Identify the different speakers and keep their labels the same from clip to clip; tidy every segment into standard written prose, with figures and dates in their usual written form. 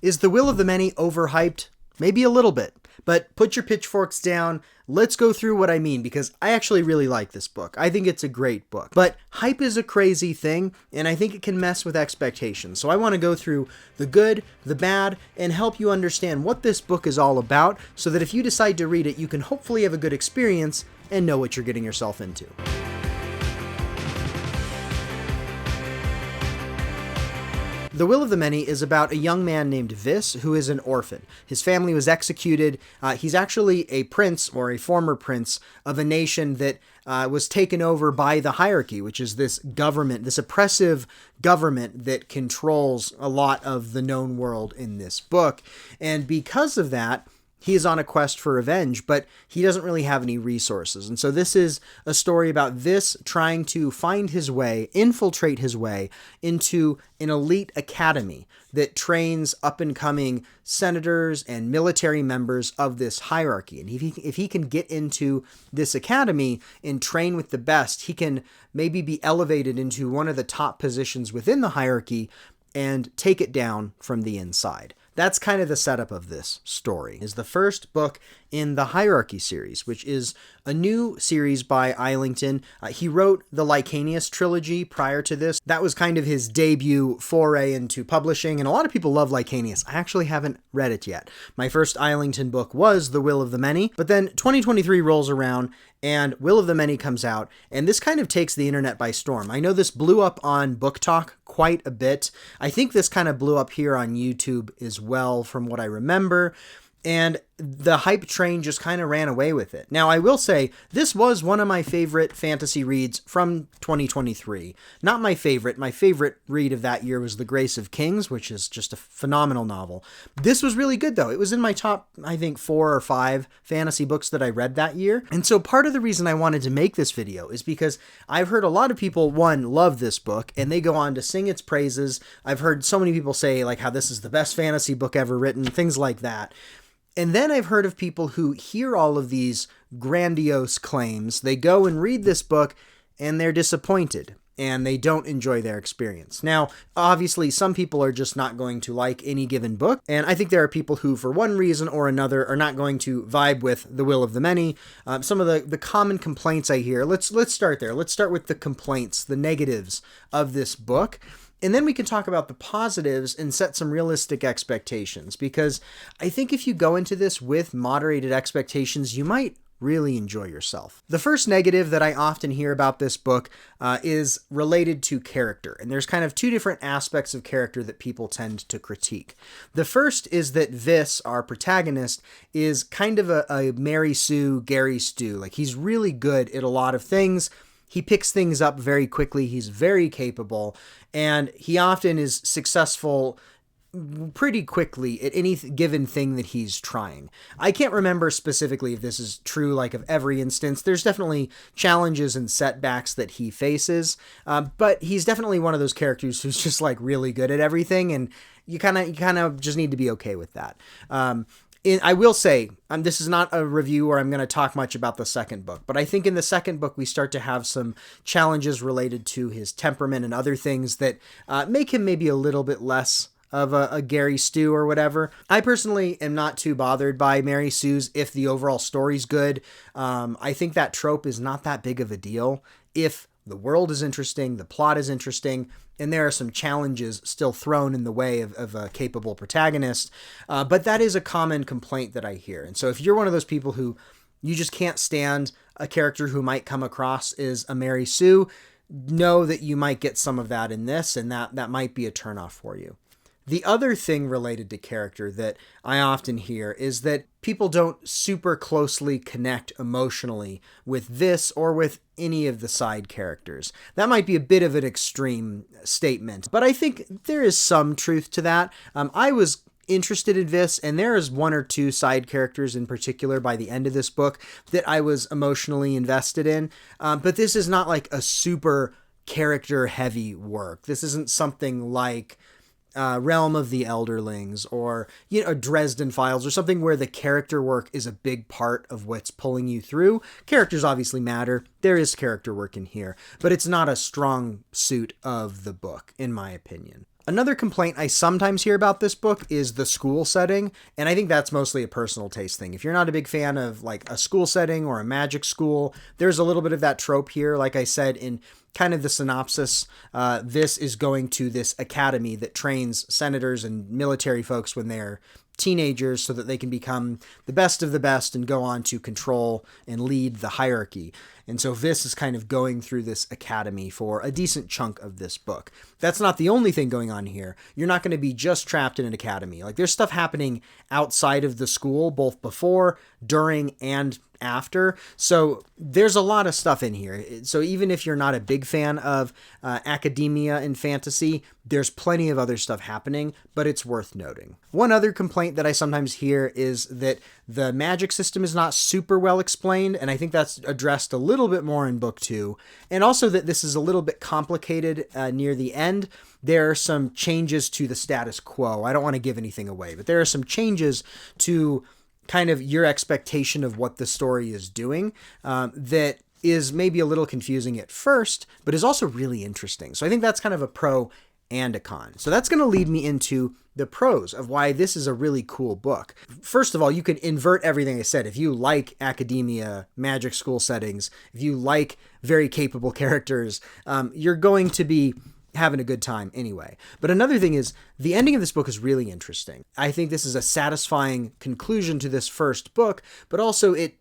Speaker 1: Is The Will of the Many overhyped? Maybe a little bit, but put your pitchforks down. Let's go through what I mean, because I actually really like this book. I think it's a great book. But hype is a crazy thing, and I think it can mess with expectations. So I want to go through the good, the bad, and help you understand what this book is all about, so that if you decide to read it, you can hopefully have a good experience and know what you're getting yourself into. The Will of the Many is about a young man named Vis, who is an orphan. His family was executed. He's actually a prince, or a former prince, of a nation that was taken over by the hierarchy, which is this government, this oppressive government that controls a lot of the known world in this book. And because of that, he is on a quest for revenge, but he doesn't really have any resources. And so this is a story about Vis trying to find his way, infiltrate his way into an elite academy that trains up-and-coming senators and military members of this hierarchy. And if he can get into this academy and train with the best, he can maybe be elevated into one of the top positions within the hierarchy and take it down from the inside. That's kind of the setup of this story. Is the first book in the Hierarchy series, which is a new series by Eilington. He wrote the Licanius trilogy prior to this. That was kind of his debut foray into publishing, and a lot of people love Licanius. I actually haven't read it yet. My first Eilington book was The Will of the Many, but then 2023 rolls around and Will of the Many comes out, and this kind of takes the internet by storm. I know this blew up on Book Talk quite a bit. I think this kind of blew up here on YouTube as well, from what I remember. And the hype train just kind of ran away with it. Now, I will say, this was one of my favorite fantasy reads from 2023. Not my favorite. My favorite read of that year was The Grace of Kings, which is just a phenomenal novel. This was really good, though. It was in my top, I think, 4 or 5 fantasy books that I read that year. And so part of the reason I wanted to make this video is because I've heard a lot of people, one, love this book, and they go on to sing its praises. I've heard so many people say, like, how this is the best fantasy book ever written, things like that. And then I've heard of people who hear all of these grandiose claims, they go and read this book, and they're disappointed, and they don't enjoy their experience. Now, obviously, some people are just not going to like any given book, and I think there are people who, for one reason or another, are not going to vibe with The Will of the Many. Some of the common complaints I hear, let's start there. Let's start with the complaints, the negatives of this book. And then we can talk about the positives and set some realistic expectations, because I think if you go into this with moderated expectations, you might really enjoy yourself. The first negative that I often hear about this book is related to character. And there's kind of 2 different aspects of character that people tend to critique. The first is that Vis, our protagonist, is kind of a Mary Sue, Gary Stu. Like, he's really good at a lot of things. He picks things up very quickly. He's very capable, and he often is successful pretty quickly at any given thing that he's trying. I can't remember specifically if this is true, like, of every instance. There's definitely challenges and setbacks that he faces, but he's definitely one of those characters who's just, like, really good at everything, and you kind of just need to be okay with that. I will say, this is not a review where I'm going to talk much about the second book, but I think in the second book we start to have some challenges related to his temperament and other things that make him maybe a little bit less of a Gary Stu or whatever. I personally am not too bothered by Mary Sue's if the overall story's good. I think that trope is not that big of a deal. If the world is interesting, the plot is interesting, and there are some challenges still thrown in the way of a capable protagonist. But that is a common complaint that I hear. And so if you're one of those people who you just can't stand a character who might come across as a Mary Sue, know that you might get some of that in this, and that might be a turnoff for you. The other thing related to character that I often hear is that people don't super closely connect emotionally with this or with any of the side characters. That might be a bit of an extreme statement, but I think there is some truth to that. I was interested in this, and there is 1 or 2 side characters in particular by the end of this book that I was emotionally invested in, but this is not like a super character heavy work. This isn't something like Realm of the Elderlings or, Dresden Files or something where the character work is a big part of what's pulling you through. Characters obviously matter. There is character work in here, but it's not a strong suit of the book, in my opinion. Another complaint I sometimes hear about this book is the school setting, and I think that's mostly a personal taste thing. If you're not a big fan of like a school setting or a magic school, there's a little bit of that trope here. Like I said in kind of the synopsis, this is going to this academy that trains senators and military folks when they're teenagers so that they can become the best of the best and go on to control and lead the hierarchy. And so Vis is kind of going through this academy for a decent chunk of this book. That's not the only thing going on here. You're not going to be just trapped in an academy. Like there's stuff happening outside of the school, both before, during, and after. So there's a lot of stuff in here. So even if you're not a big fan of academia and fantasy, there's plenty of other stuff happening, but it's worth noting. One other complaint that I sometimes hear is that the magic system is not super well explained, and I think that's addressed a little bit more in book 2, and also that this is a little bit complicated near the end. There are some changes to the status quo. I don't want to give anything away, but there are some changes to kind of your expectation of what the story is doing that is maybe a little confusing at first, but is also really interesting. So I think that's kind of a pro and a con. So that's going to lead me into the pros of why this is a really cool book. First of all, you can invert everything I said. If you like academia, magic school settings, if you like very capable characters, you're going to be having a good time anyway. But another thing is the ending of this book is really interesting. I think this is a satisfying conclusion to this first book, but also it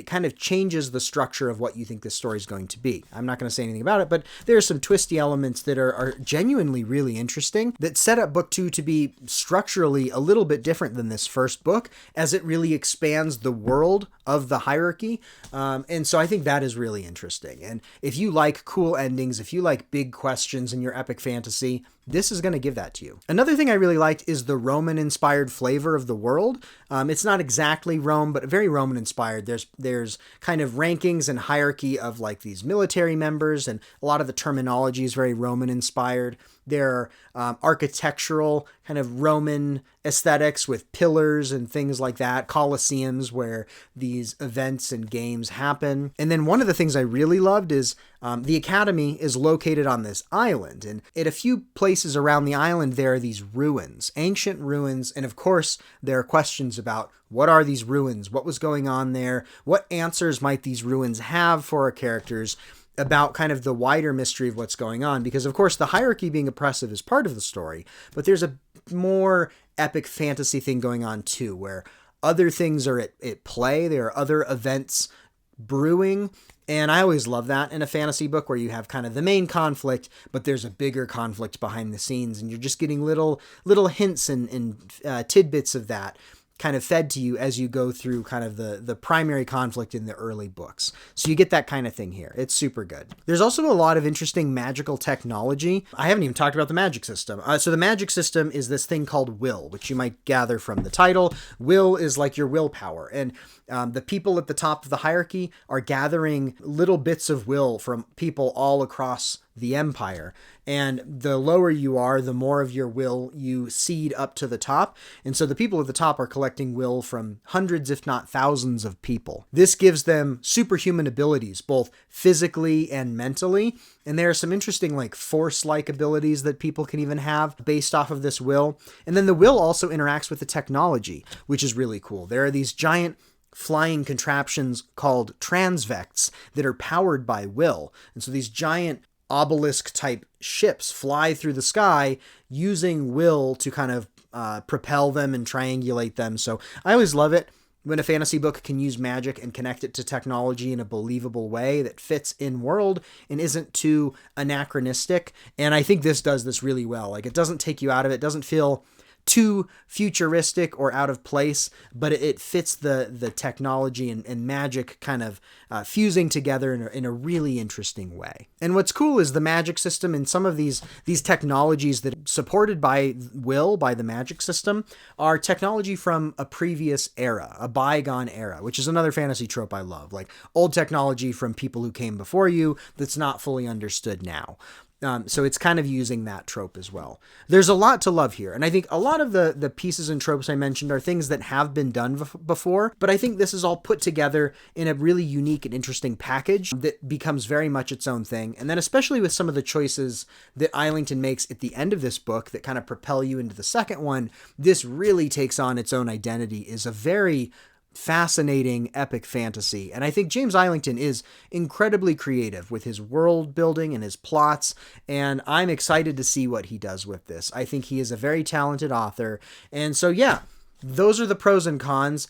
Speaker 1: kind of changes the structure of what you think this story is going to be. I'm not going to say anything about it, but there are some twisty elements that are genuinely really interesting that set up book 2 to be structurally a little bit different than this first book, as it really expands the world of the hierarchy. And so I think that is really interesting. And if you like cool endings, if you like big questions in your epic fantasy, this is going to give that to you. Another thing I really liked is the Roman-inspired flavor of the world. It's not exactly Rome, but very Roman-inspired. There's kind of rankings and hierarchy of like these military members, and a lot of the terminology is very Roman-inspired. There are architectural kind of Roman aesthetics with pillars and things like that, colosseums where these events and games happen. And then one of the things I really loved is the academy is located on this island, and at a few places around the island there are these ruins, ancient ruins, and of course there are questions about what are these ruins, what was going on there, what answers might these ruins have for our characters about kind of the wider mystery of what's going on. Because of course the hierarchy being oppressive is part of the story, but there's a more epic fantasy thing going on too, where other things are at play. There are other events brewing. And I always love that in a fantasy book where you have kind of the main conflict, but there's a bigger conflict behind the scenes, and you're just getting little hints and tidbits of that kind of fed to you as you go through kind of the primary conflict in the early books. So you get that kind of thing here. It's super good. There's also a lot of interesting magical technology. I haven't even talked about the magic system. So the magic system is this thing called will, which you might gather from the title. Will is like your willpower. And the people at the top of the hierarchy are gathering little bits of will from people all across the empire. And the lower you are, the more of your will you seed up to the top. And so the people at the top are collecting will from hundreds, if not thousands of people. This gives them superhuman abilities, both physically and mentally. And there are some interesting like force-like abilities that people can even have based off of this will. And then the will also interacts with the technology, which is really cool. There are these giant flying contraptions called transvects that are powered by will. And so these giant obelisk type ships fly through the sky using will to kind of propel them and triangulate them. So I always love it when a fantasy book can use magic and connect it to technology in a believable way that fits in world and isn't too anachronistic. And I think this does this really well. Like it doesn't take you out of it. It doesn't feel too futuristic or out of place, but it fits the technology and magic kind of fusing together in a really interesting way. And what's cool is the magic system and some of these technologies that are supported by will, by the magic system, are technology from a previous era, a bygone era, which is another fantasy trope I love, like old technology from people who came before you that's not fully understood now. So it's kind of using that trope as well. There's a lot to love here. And I think a lot of the pieces and tropes I mentioned are things that have been done before, but I think this is all put together in a really unique and interesting package that becomes very much its own thing. And then especially with some of the choices that Islington makes at the end of this book that kind of propel you into the second one, this really takes on its own identity, is a very fascinating epic fantasy. And I think James Islington is incredibly creative with his world building and his plots, and I'm excited to see what he does with this. I think he is a very talented author. And so yeah, those are the pros and cons.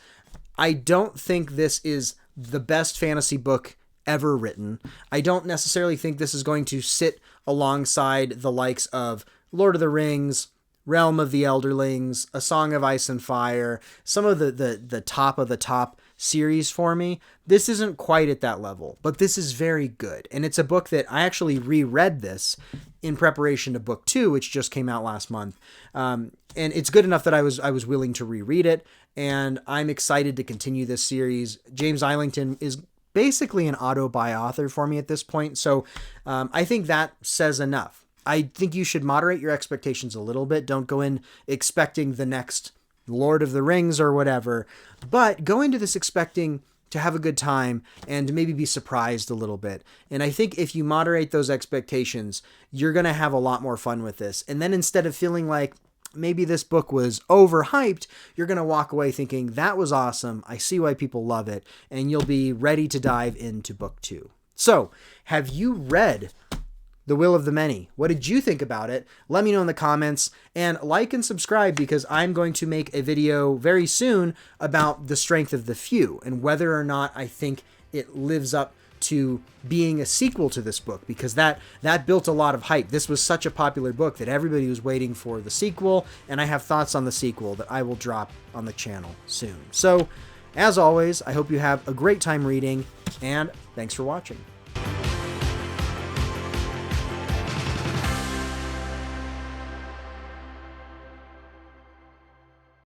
Speaker 1: I don't think this is the best fantasy book ever written. I don't necessarily think this is going to sit alongside the likes of Lord of the Rings, Realm of the Elderlings, A Song of Ice and Fire, some of the top of the top series for me. This isn't quite at that level, but this is very good. And it's a book that I actually reread this in preparation to book 2, which just came out last month. And it's good enough that I was willing to reread it, and I'm excited to continue this series. James Islington is basically an auto-buy author for me at this point, so I think that says enough. I think you should moderate your expectations a little bit. Don't go in expecting the next Lord of the Rings or whatever, but go into this expecting to have a good time and maybe be surprised a little bit. And I think if you moderate those expectations, you're going to have a lot more fun with this. And then instead of feeling like maybe this book was overhyped, you're going to walk away thinking that was awesome. I see why people love it. And you'll be ready to dive into book 2. So have you read The Will of the Many? What did you think about it? Let me know in the comments, and like and subscribe because I'm going to make a video very soon about The Strength of the Few and whether or not I think it lives up to being a sequel to this book, because that built a lot of hype. This was such a popular book that everybody was waiting for the sequel, and I have thoughts on the sequel that I will drop on the channel soon. So, as always, I hope you have a great time reading, and thanks for watching.